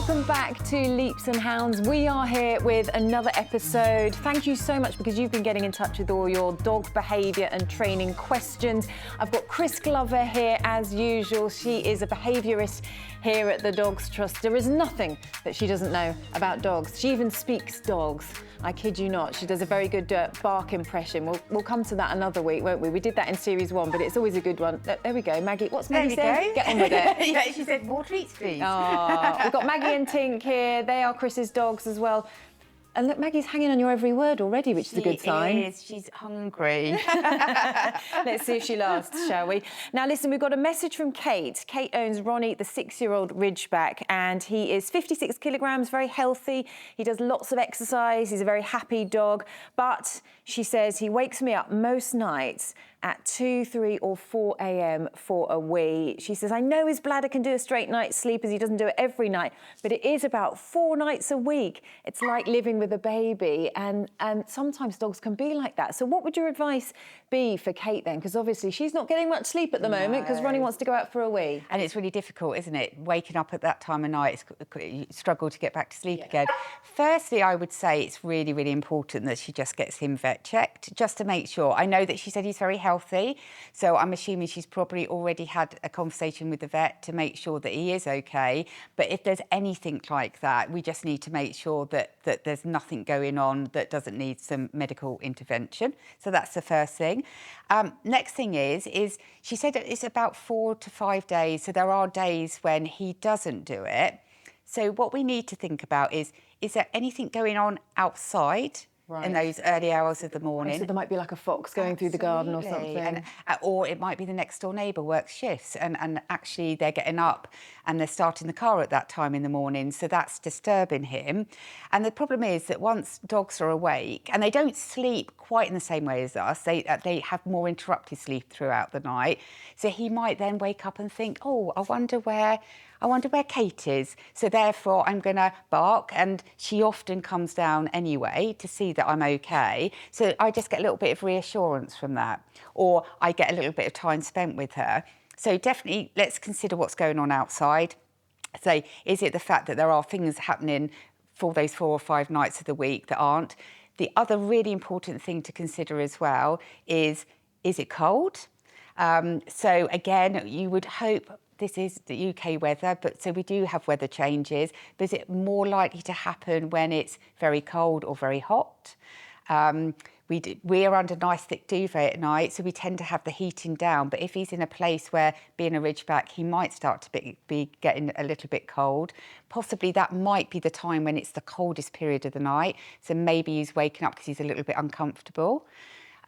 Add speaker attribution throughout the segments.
Speaker 1: Welcome back to Leaps and Hounds. We are here with another episode. Thank you so much because you've been getting in touch with all your dog behaviour and training questions. I've got Kris Glover here as usual. She is a behaviourist here at the Dogs Trust. There is nothing that she doesn't know about dogs. She even speaks dogs. I kid you not. She does a very good bark impression. We'll come to that another week, won't we? We did that in series 1, but it's always a good one. There we go, Maggie. What's Maggie saying? Get on with it.
Speaker 2: Yeah, she said more treats, please.
Speaker 1: Oh, we've got Maggie and Tink here. They are Kris's dogs as well. And look, Maggie's hanging on your every word already, which is a good sign.
Speaker 2: She is. She's hungry.
Speaker 1: Let's see if she lasts, shall we? Now, listen, we've got a message from Kate. Kate owns Ronnie, the 6-year-old Ridgeback, and he is 56 kilograms, very healthy. He does lots of exercise. He's a very happy dog. But she says he wakes me up most nights at 2, 3 or 4 a.m. for a wee. She says, I know his bladder can do a straight night's sleep as he doesn't do it every night, but it is about 4 nights a week. It's like living with a baby, and sometimes dogs can be like that. So what would your advice be for Kate then? Because obviously she's not getting much sleep at the moment because Ronnie wants to go out for a wee.
Speaker 2: And it's really difficult, isn't it? Waking up at that time of night, you struggle to get back to sleep again. Firstly, I would say it's really, really important that she just gets him vet checked, just to make sure. I know that she said he's very healthy, so I'm assuming she's probably already had a conversation with the vet to make sure that he is okay. But if there's anything like that, we just need to make sure that there's nothing going on that doesn't need some medical intervention. So that's the first thing. Next thing is she said it's about 4 to 5 days. So there are days when he doesn't do it. So what we need to think about is there anything going on outside in those early hours of the morning?
Speaker 1: So there might be like a fox going through the garden or something.
Speaker 2: Or it might be the next door neighbour works shifts and actually they're getting up and they're starting the car at that time in the morning, so that's disturbing him. And the problem is that once dogs are awake, and they don't sleep quite in the same way as us, they have more interrupted sleep throughout the night, so he might then wake up and think, oh, I wonder where Kate is, so therefore I'm going to bark, and she often comes down anyway to see that I'm okay. So I just get a little bit of reassurance from that, or I get a little bit of time spent with her. So definitely let's consider what's going on outside. So is it the fact that there are things happening for those 4 or 5 nights of the week that aren't? The other really important thing to consider as well is it cold? So again, you would hope. This is the UK weather, but so we do have weather changes. But is it more likely to happen when it's very cold or very hot? We are under nice thick duvet at night, so we tend to have the heating down. But if he's in a place where, being a Ridgeback, he might start to be getting a little bit cold, possibly that might be the time when it's the coldest period of the night. So maybe he's waking up because he's a little bit uncomfortable.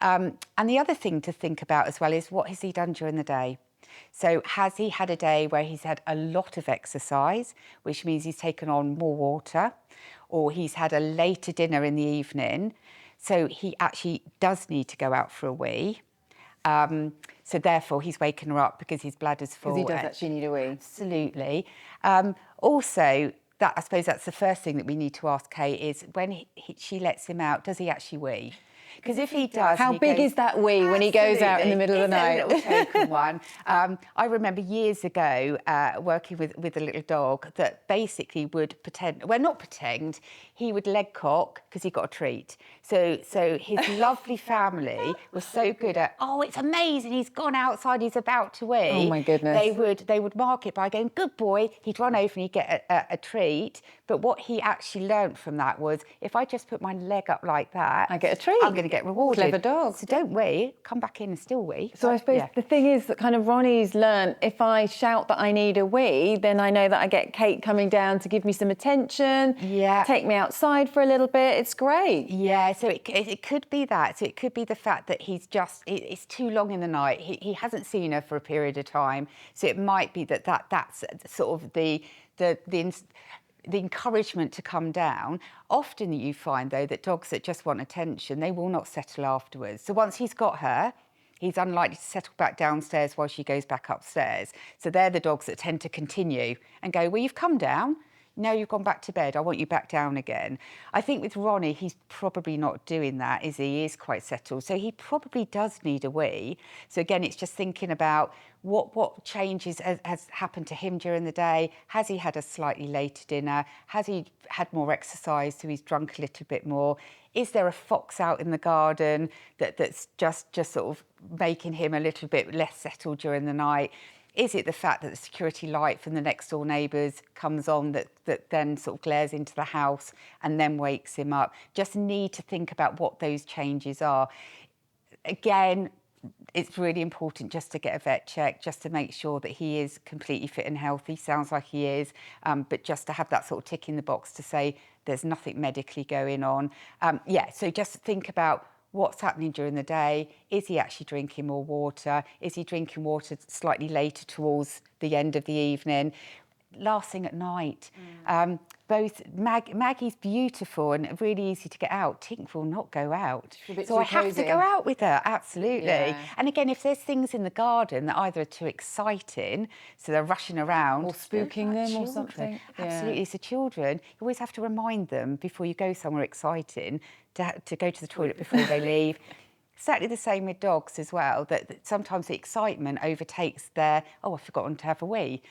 Speaker 2: And the other thing to think about as well is, what has he done during the day? So has he had a day where he's had a lot of exercise, which means he's taken on more water, or he's had a later dinner in the evening, so he actually does need to go out for a wee. So therefore he's waken her up because his bladder's full.
Speaker 1: Because he does actually need a wee.
Speaker 2: Absolutely. Also, I suppose that's the first thing that we need to ask Kate is, when she lets him out, does he actually wee? Because if he does...
Speaker 1: How big is that wee when he goes out in the middle of the night?
Speaker 2: It's a little token one. I remember years ago working with a little dog that basically would pretend... Well, not pretend. He would leg cock because he got a treat. So his lovely family was so good at, oh, it's amazing, he's gone outside, he's about to wee.
Speaker 1: Oh, my goodness.
Speaker 2: They would mark it by going, good boy. He'd run over and he'd get a treat. But what he actually learnt from that was, if I just put my leg up like that...
Speaker 1: I get a treat.
Speaker 2: I'm going to get rewarded.
Speaker 1: Clever dog.
Speaker 2: So don't wee, come back in and still wee.
Speaker 1: So I suppose the thing is that kind of Ronnie's learnt, if I shout that I need a wee, then I know that I get Kate coming down to give me some attention, take me outside for a little bit. It's great.
Speaker 2: Yeah, so it could be that. So it could be the fact that he's just, it's too long in the night. He hasn't seen her for a period of time. So it might be that's sort of the encouragement to come down. Often you find, though, that dogs that just want attention, they will not settle afterwards. So once he's got her, he's unlikely to settle back downstairs while she goes back upstairs. So they're the dogs that tend to continue and go, well, you've come down, now you've gone back to bed, I want you back down again. I think with Ronnie, he's probably not doing that, is he? He is quite settled. So he probably does need a wee. So again, it's just thinking about what changes has happened to him during the day. Has he had a slightly later dinner? Has he had more exercise, so he's drunk a little bit more? Is there a fox out in the garden that's just sort of making him a little bit less settled during the night? Is it the fact that the security light from the next door neighbours comes on that then sort of glares into the house and then wakes him up? Just need to think about what those changes are. Again, it's really important just to get a vet check, just to make sure that he is completely fit and healthy. Sounds like he is, but just to have that sort of tick in the box to say there's nothing medically going on. So just think about what's happening during the day. Is he actually drinking more water? Is he drinking water slightly later towards the end of the evening? Last thing at night. Both Maggie's beautiful and really easy to get out. Tink will not go out. So I have to go out with her, absolutely. Yeah. And again, if there's things in the garden that either are too exciting, so they're rushing around.
Speaker 1: Or spooking them or something.
Speaker 2: Absolutely. So children, you always have to remind them before you go somewhere exciting to go to the toilet before they leave. Certainly the same with dogs as well, that sometimes the excitement overtakes their, I've forgotten to have a wee.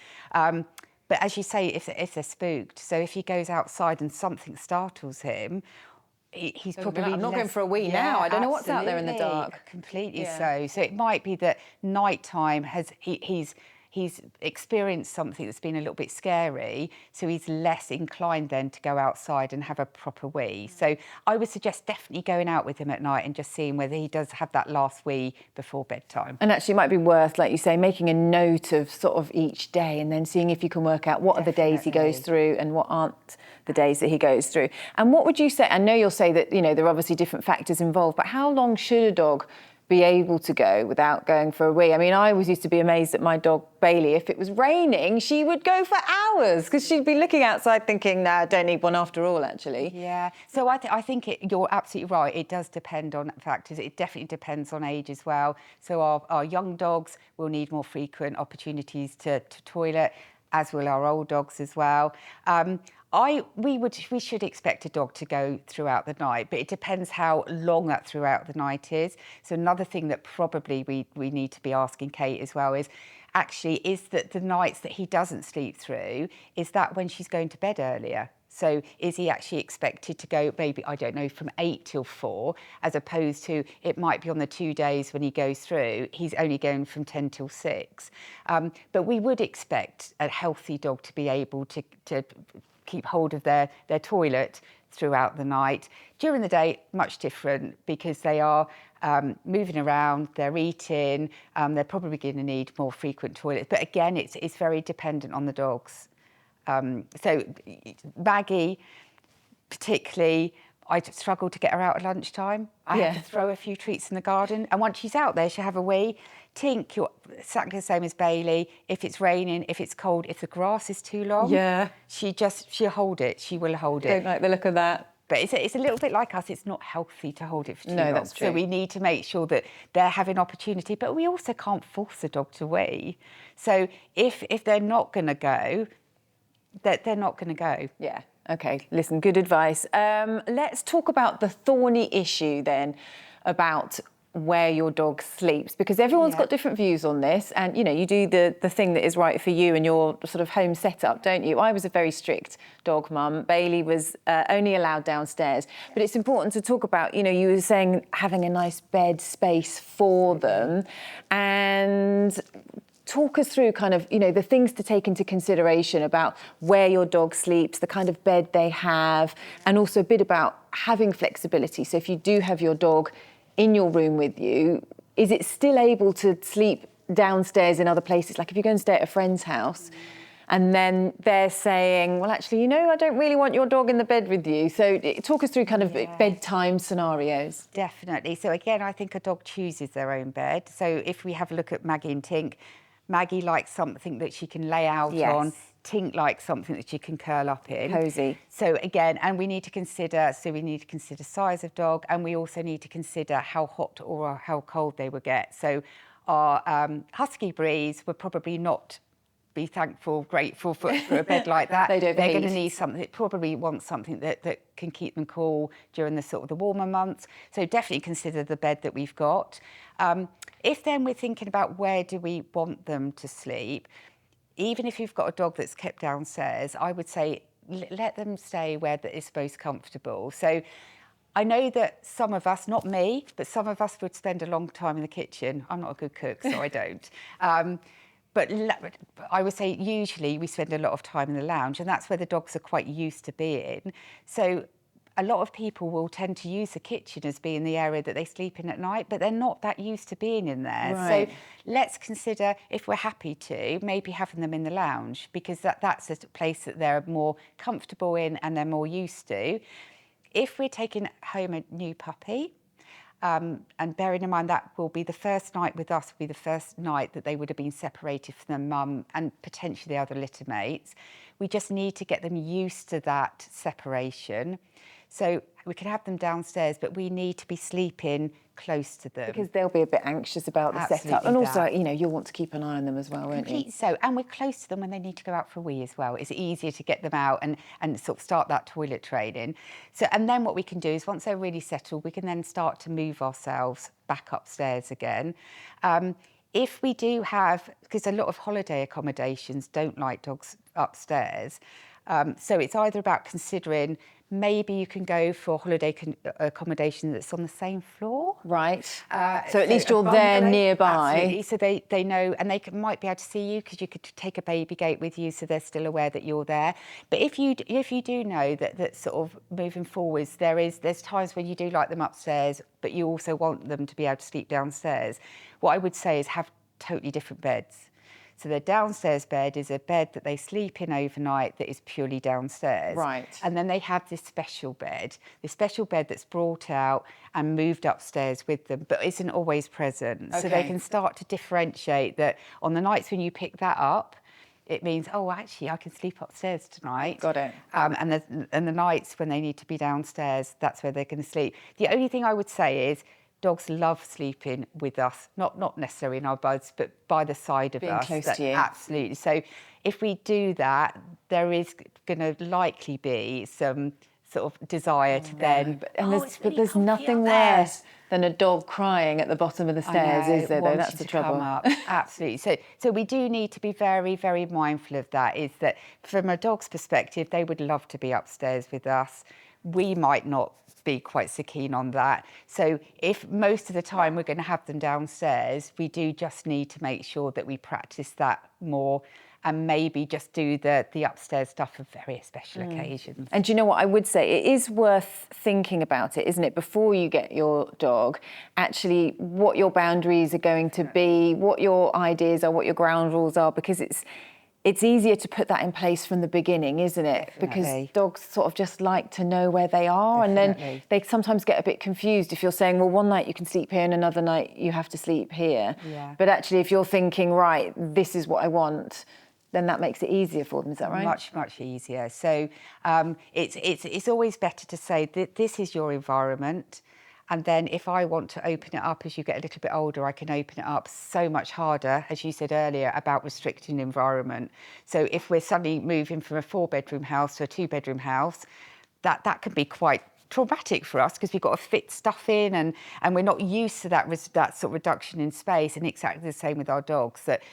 Speaker 2: But as you say, if they're spooked, so if he goes outside and something startles him, he's probably
Speaker 1: I'm not going for a wee now. I don't know what's out there in the dark.
Speaker 2: Completely so. So it might be that nighttime he's experienced something that's been a little bit scary, so he's less inclined then to go outside and have a proper wee. So I would suggest definitely going out with him at night and just seeing whether he does have that last wee before bedtime.
Speaker 1: And actually it might be worth, like you say, making a note of sort of each day and then seeing if you can work out what are the days he goes through and what aren't the days that he goes through. And what would you say, I know you'll say that, there are obviously different factors involved, but how long should a dog be able to go without going for a wee? I mean, I always used to be amazed at my dog Bailey. If it was raining, she would go for hours because she'd be looking outside thinking, no, I don't need one after all, actually.
Speaker 2: Yeah. So I think you're absolutely right. It does depend on factors. It definitely depends on age as well. So our young dogs will need more frequent opportunities to toilet, as will our old dogs as well. We should expect a dog to go throughout the night, but it depends how long that throughout the night is. So another thing that probably we need to be asking Kate as well is that the nights that he doesn't sleep through, is that when she's going to bed earlier? So is he actually expected to go maybe, I don't know, from 8 till 4, as opposed to it might be on the 2 days when he goes through, he's only going from 10 till 6. But we would expect a healthy dog to be able to keep hold of their toilet throughout the night. During the day, much different because they are moving around, they're eating, they're probably going to need more frequent toilets. But again, it's very dependent on the dogs. So Maggie, particularly, I struggle to get her out at lunchtime. I have to throw a few treats in the garden. And once she's out there, she'll have a wee. Tink, you're exactly the same as Bailey. If it's raining, if it's cold, if the grass is too long, she'll hold it. She will hold it.
Speaker 1: Don't like the look of that.
Speaker 2: But it's a little bit like us. It's not healthy to hold it for too long.
Speaker 1: No, that's true.
Speaker 2: So we need to make sure that they're having opportunity. But we also can't force a dog to wee. So if they're not going to go, they're not going to go.
Speaker 1: Yeah. OK, listen, good advice. Let's talk about the thorny issue then, about where your dog sleeps, because everyone's got different views on this, and you do the thing that is right for you and your sort of home setup, don't you? I was a very strict dog mum. Bailey was only allowed downstairs, but it's important to talk about, you were saying having a nice bed space for them, and talk us through kind of, the things to take into consideration about where your dog sleeps, the kind of bed they have, and also a bit about having flexibility. So if you do have your dog in your room with you, is it still able to sleep downstairs in other places? Like if you go and stay at a friend's house and then they're saying, well, actually, I don't really want your dog in the bed with you. So talk us through kind of bedtime scenarios.
Speaker 2: Definitely. So again, I think a dog chooses their own bed. So if we have a look at Maggie and Tink, Maggie likes something that she can lay out on. Tink likes something that she can curl up in.
Speaker 1: Cosy.
Speaker 2: So again, and we need to consider size of dog, and we also need to consider how hot or how cold they will get. So our husky breeds were probably not be thankful, grateful for a bed like that.
Speaker 1: They're
Speaker 2: going to need something, they probably want something that can keep them cool during the sort of the warmer months. So definitely consider the bed that we've got. If then we're thinking about where do we want them to sleep, even if you've got a dog that's kept downstairs, I would say let them stay where that is most comfortable. So I know that some of us, not me, but some of us would spend a long time in the kitchen. I'm not a good cook, so I don't. But I would say usually we spend a lot of time in the lounge, and that's where the dogs are quite used to being. So a lot of people will tend to use the kitchen as being the area that they sleep in at night, but they're not that used to being in there.
Speaker 1: Right.
Speaker 2: So let's consider, if we're happy to, maybe having them in the lounge, because that's a place that they're more comfortable in and they're more used to. If we're taking home a new puppy, and bearing in mind that will be the first night with us, will be the first night that they would have been separated from their mum and potentially the other litter mates, we just need to get them used to that separation. So we can have them downstairs, but we need to be sleeping close to them.
Speaker 1: Because they'll be a bit anxious about the setup. And also, you know, you'll want to keep an eye on them as well, won't you?
Speaker 2: So, and we're close to them when they need to go out for a wee as well. It's easier to get them out and sort of start that toilet training. So, and then what we can do is once they're really settled, we can then start to move ourselves back upstairs again. If we do have, because a lot of holiday accommodations don't like dogs upstairs, so it's either about considering maybe you can go for holiday accommodation that's on the same floor.
Speaker 1: Right. So at least you're there nearby.
Speaker 2: Absolutely. So they know, and they might be able to see you because you could take a baby gate with you, so they're still aware that you're there. But if you do know that sort of moving forwards, there's times when you do like them upstairs, but you also want them to be able to sleep downstairs. What I would say is have totally different beds. So their downstairs bed is a bed that they sleep in overnight that is purely downstairs.
Speaker 1: Right.
Speaker 2: And then they have this special bed that's brought out and moved upstairs with them, but isn't always present.
Speaker 1: Okay.
Speaker 2: So they can start to differentiate that on the nights when you pick that up, it means, oh, actually, I can sleep upstairs tonight.
Speaker 1: Got it.
Speaker 2: And the nights when they need to be downstairs, that's where they're going to sleep. The only thing I would say is, dogs love sleeping with us, not necessarily in our beds, but by the side of us.
Speaker 1: Being close to you.
Speaker 2: Absolutely. So if we do that, there is going to likely be some sort of desire to then...
Speaker 1: But there's nothing worse than a dog crying at the bottom of the stairs, is there, though? That's the trouble.
Speaker 2: Absolutely. So we do need to be very, very mindful of that, is that from a dog's perspective, they would love to be upstairs with us. We might not be quite so keen on that. So if most of the time we're going to have them downstairs, we do just need to make sure that we practice that more and maybe just do the upstairs stuff for very special occasions.
Speaker 1: And do you know what I would say? It is worth thinking about it, isn't it? Before you get your dog, actually what your boundaries are going to be, what your ideas are, what your ground rules are, because it's easier to put that in place from the beginning, isn't it?
Speaker 2: Definitely.
Speaker 1: Because dogs sort of just like to know where they are.
Speaker 2: Definitely.
Speaker 1: And then they sometimes get a bit confused if you're saying, well, one night you can sleep here and another night you have to sleep here.
Speaker 2: Yeah.
Speaker 1: But actually, if you're thinking, right, this is what I want, then that makes it easier for them, is that right?
Speaker 2: Much, much easier. So it's always better to say that this is your environment. And then if I want to open it up as you get a little bit older, I can open it up so much harder, as you said earlier, about restricting environment. So if we're suddenly moving from a 4-bedroom house to a 2-bedroom house, that can be quite traumatic for us because we've got to fit stuff in and we're not used to that sort of reduction in space. And exactly the same with our dogs, that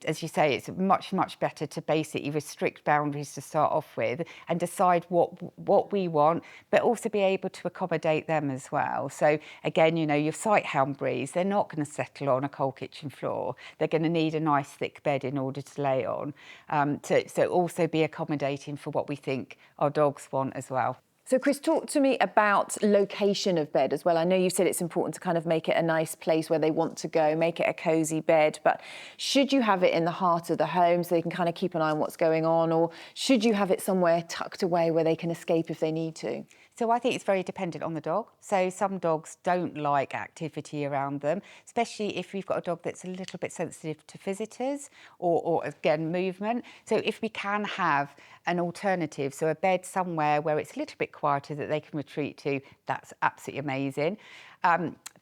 Speaker 2: as you say, it's much, much better to basically restrict boundaries to start off with and decide what we want, but also be able to accommodate them as well. So again, you know, your sighthound breeds, they're not going to settle on a cold kitchen floor. They're going to need a nice thick bed in order to lay on. So also be accommodating for what we think our dogs want as well.
Speaker 1: So Kris, talk to me about location of bed as well. I know you said it's important to kind of make it a nice place where they want to go, make it a cosy bed, but should you have it in the heart of the home so they can kind of keep an eye on what's going on, or should you have it somewhere tucked away where they can escape if they need to?
Speaker 2: So I think it's very dependent on the dog. So some dogs don't like activity around them, especially if we've got a dog that's a little bit sensitive to visitors or again, movement. So if we can have an alternative, so a bed somewhere where it's a little bit quieter that they can retreat to, that's absolutely amazing.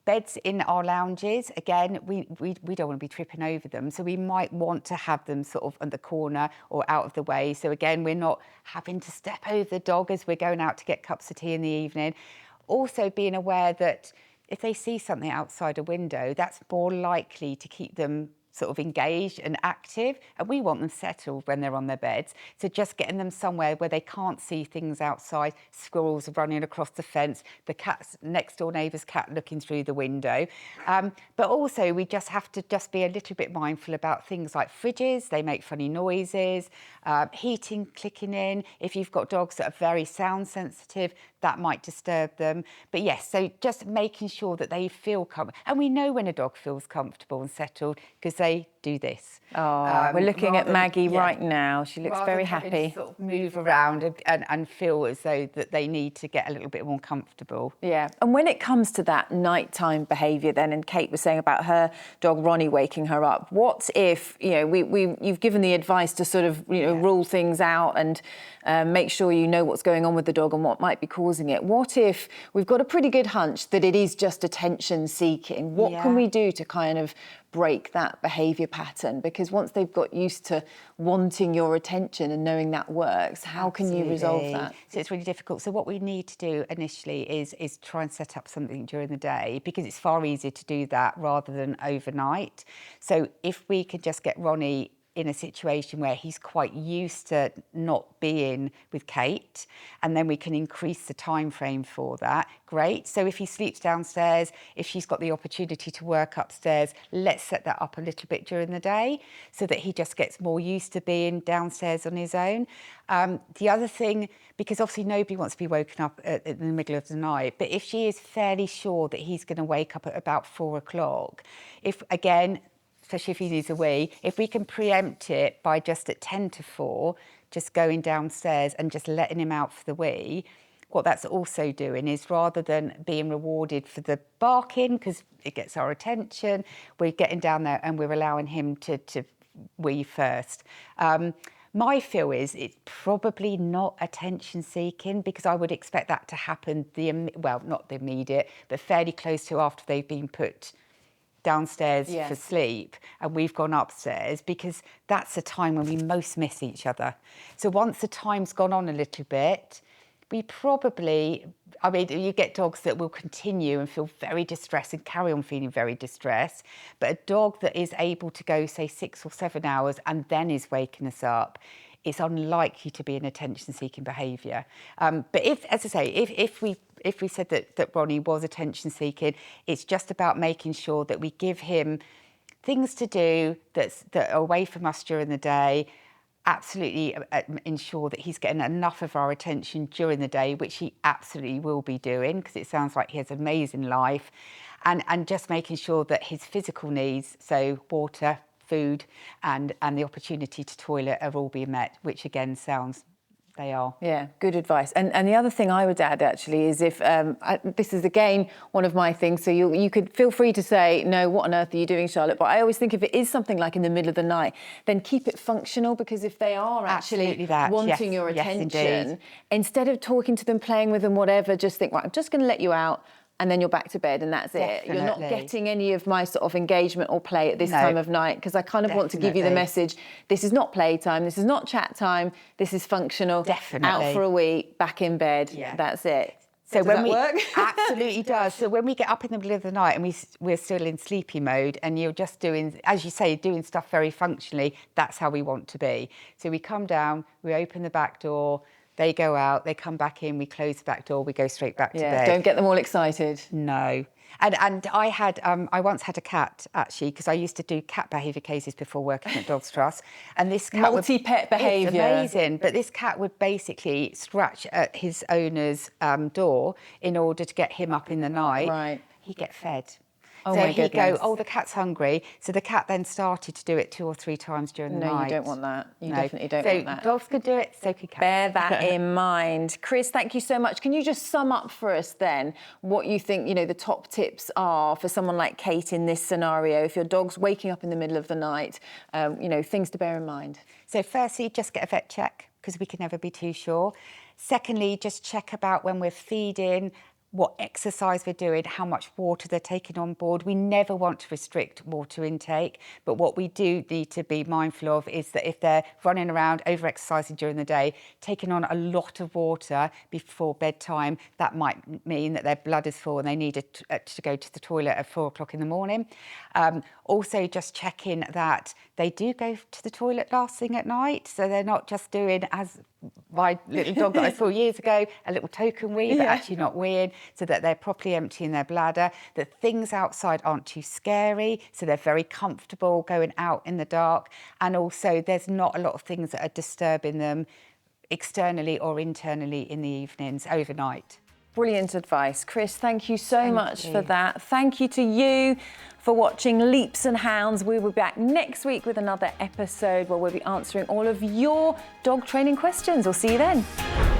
Speaker 2: Beds in our lounges, again, we don't want to be tripping over them. So we might want to have them sort of on the corner or out of the way. So again, we're not having to step over the dog as we're going out to get cups of tea in the evening. Also being aware that if they see something outside a window, that's more likely to keep them sort of engaged and active, and we want them settled when they're on their beds. So just getting them somewhere where they can't see things outside, squirrels running across the fence, the cat's next door neighbour's cat looking through the window. But also we just have to just be a little bit mindful about things like fridges. They make funny noises, heating clicking in. If you've got dogs that are very sound sensitive, that might disturb them. But yes, so just making sure that they feel comfortable. And we know when a dog feels comfortable and settled because they do this.
Speaker 1: Oh, we're looking at Maggie right now. She looks
Speaker 2: rather
Speaker 1: very
Speaker 2: than having to
Speaker 1: happy.
Speaker 2: sort of move around and feel as though that they need to get a little bit more comfortable.
Speaker 1: Yeah, and when it comes to that nighttime behaviour then, and Kate was saying about her dog Ronnie waking her up, what if, you know, you've given the advice to sort of, you know, rule things out and make sure you know what's going on with the dog and what might be causing it. What if we've got a pretty good hunch that it is just attention seeking? What can we do to kind of break that behaviour pattern? Because once they've got used to wanting your attention and knowing that works, how can you resolve that?
Speaker 2: So it's really difficult. So what we need to do initially is try and set up something during the day, because it's far easier to do that rather than overnight. So if we could just get Ronnie in a situation where he's quite used to not being with Kate, and then we can increase the time frame for that, great. So if he sleeps downstairs, if she's got the opportunity to work upstairs, let's set that up a little bit during the day so that he just gets more used to being downstairs on his own. The other thing, because obviously nobody wants to be woken up in the middle of the night, but if she is fairly sure that he's going to wake up at about 4 o'clock, if again, especially if he needs a wee, if we can preempt it by just at 10 to 4, just going downstairs and just letting him out for the wee, what that's also doing is, rather than being rewarded for the barking, because it gets our attention, we're getting down there and we're allowing him to wee first. My feel is it's probably not attention seeking, because I would expect that to happen, not the immediate, but fairly close to after they've been put downstairs for sleep and we've gone upstairs, because that's the time when we most miss each other. So once the time's gone on a little bit, we probably, I mean, you get dogs that will continue and feel very distressed and carry on feeling very distressed, but a dog that is able to go, say, 6 or 7 hours and then is waking us up, it's unlikely to be an attention-seeking behaviour. But if, as I say, if we said that Ronnie was attention-seeking, it's just about making sure that we give him things to do that are away from us during the day. Absolutely ensure that he's getting enough of our attention during the day, which he absolutely will be doing, because it sounds like he has an amazing life, and just making sure that his physical needs, so water, food and the opportunity to toilet, are all being met, which again sounds they are.
Speaker 1: Yeah, good advice. And the other thing I would add actually is, if this is again one of my things, so you could feel free to say, no, what on earth are you doing, Charlotte? But I always think if it is something like in the middle of the night, then keep it functional, because if they are actually wanting your attention, instead of talking to them, playing with them, whatever, just think, right, I'm just going to let you out, and then you're back to bed and that's it. You're not getting any of my sort of engagement or play at this time of night, because I kind of want to give you the message, this is not playtime, this is not chat time, this is functional. Out for a week, back in bed, that's it.
Speaker 2: So
Speaker 1: does that work?
Speaker 2: Absolutely does. So when we get up in the middle of the night and we're still in sleepy mode and you're just doing, as you say, doing stuff very functionally, that's how we want to be. So we come down, we open the back door, they go out, they come back in, we close the back door, we go straight back to bed.
Speaker 1: Don't get them all excited.
Speaker 2: No. And I once had a cat, actually, because I used to do cat behaviour cases before working at Dogs Trust. And this cat
Speaker 1: multi-pet behaviour.
Speaker 2: It's amazing. But this cat would basically scratch at his owner's door in order to get him up in the night.
Speaker 1: Right.
Speaker 2: He'd get fed.
Speaker 1: Oh,
Speaker 2: so
Speaker 1: my
Speaker 2: he'd
Speaker 1: goodness.
Speaker 2: go, oh, the cat's hungry. So the cat then started to do it 2 or 3 times during the night.
Speaker 1: No, you don't want that. You definitely don't want that.
Speaker 2: So dogs can do it, so can cats.
Speaker 1: Bear that in mind. Kris, thank you so much. Can you just sum up for us then what you think, the top tips are for someone like Kate in this scenario, if your dog's waking up in the middle of the night, things to bear in mind?
Speaker 2: So firstly, just get a vet check, because we can never be too sure. Secondly, just check about when we're feeding, what exercise we're doing, how much water they're taking on board. We never want to restrict water intake, but what we do need to be mindful of is that if they're running around, over-exercising during the day, taking on a lot of water before bedtime, that might mean that their blood is full and they need to go to the toilet at 4 o'clock in the morning. Also, just checking that they do go to the toilet last thing at night, so they're not just doing, as my little dog that I saw years ago, a little token wee, but actually not weeing, so that they're properly emptying their bladder, that things outside aren't too scary, so they're very comfortable going out in the dark, and also there's not a lot of things that are disturbing them externally or internally in the evenings, overnight.
Speaker 1: Brilliant advice. Kris, thank you so much for that. Thank you to you for watching Leaps and Hounds. We will be back next week with another episode where we'll be answering all of your dog training questions. We'll see you then.